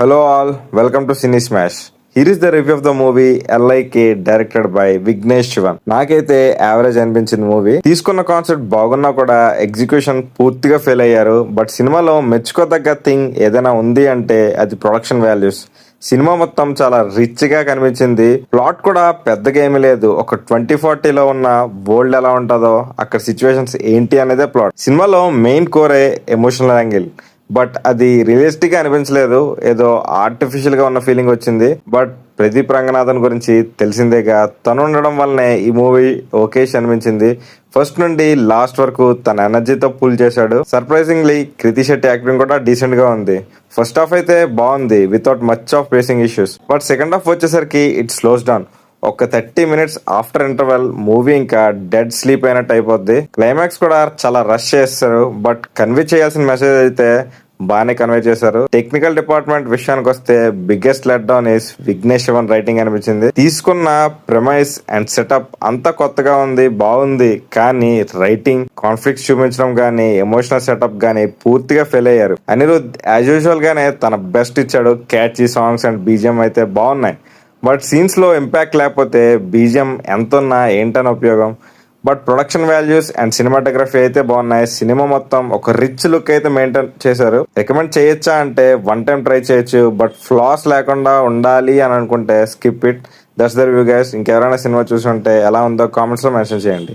Hello all, welcome to Cine Smash. Here is the review of the movie LIK directed by Vignesh Shivan. నాకైతే average అనిపించింది movie. తీసుకున్న concept బాగున్నా కూడా execution పూర్తిగా fail అయ్యారు. But సినిమాలో మెచ్చుకోదగ్గ థింగ్ ఏదైనా ఉంది అంటే అది ప్రొడక్షన్ వాల్యూస్. సినిమా మొత్తం చాలా రిచ్ గా కనిపించింది. ప్లాట్ కూడా పెద్దగా ఏమీ లేదు. ఒక 2040లో ఉన్న వరల్డ్ ఎలా ఉంటుందో అక్కడ సిచ్యువేషన్స్ ఏంటి అనేదే ప్లాట్. సినిమాలో మెయిన్ కోరే ఎమోషనల్ యాంగిల్, బట్ అది రియలిస్టిక్ గా అనిపించలేదు. ఏదో ఆర్టిఫిషియల్ గా ఉన్న ఫీలింగ్ వచ్చింది. బట్ ప్రదీప్ రంగనాథన్ గురించి తెలిసిందేగా, తను ఉండడం వల్లనే ఈ మూవీ ఓకేష్ అనిపించింది. ఫస్ట్ నుండి లాస్ట్ వరకు తన ఎనర్జీతో పుల్ చేశాడు. సర్ప్రైజింగ్లీ కృతి శెట్టి యాక్టింగ్ కూడా డీసెంట్ గా ఉంది. ఫస్ట్ హాఫ్ అయితే బాగుంది without much of facing issues. But second half వచ్చేసరికి ఇట్ స్లోస్ డౌన్. ఒక 30 మినిట్స్ ఆఫ్టర్ ఇంటర్వెల్ మూవీ ఇంకా డెడ్ స్లీప్ అయినట్టు అయిపోద్ది. క్లైమాక్స్ కూడా చాలా రష్ చేస్తారు. బట్ కన్వే చేయాల్సిన మెసేజ్ అయితే బాగానే కన్వే చేశారు. టెక్నికల్ డిపార్ట్మెంట్ విషయానికి వస్తే biggest let down is Vignesh Shivan writing అనిపించింది. తీసుకున్న ప్రెమైస్ అండ్ సెటప్ అంతా కొత్తగా ఉంది, బాగుంది. కానీ రైటింగ్, కాన్ఫ్లిక్ట్స్ చూపించడం గానీ, ఎమోషనల్ సెటప్ గానీ పూర్తిగా ఫెయిల్ అయ్యారు. అనిరుద్ యాజ్ యూజువల్ గానే తన బెస్ట్ ఇచ్చాడు. క్యాచీ సాంగ్స్ అండ్ బీజిఎం అయితే బాగున్నాయి. బట్ సీన్స్ లో ఇంపాక్ట్ లేకపోతే బీజిఎం ఎంతున్నా ఏంటని ఉపయోగం. But production values and cinematography అయితే బాగున్నాయి. సినిమా మొత్తం ఒక రిచ్ లుక్ అయితే మెయింటైన్ చేశారు. రికమెండ్ చేయొచ్చా అంటే వన్ టైం ట్రై చేయొచ్చు. బట్ ఫ్లాస్ లేకుండా ఉండాలి అని అనుకుంటే skip it. That's the review guys. ఇంకెవరైనా సినిమా చూసి ఉంటే ఎలా ఉందో కామెంట్స్ లో మెన్షన్ చేయండి.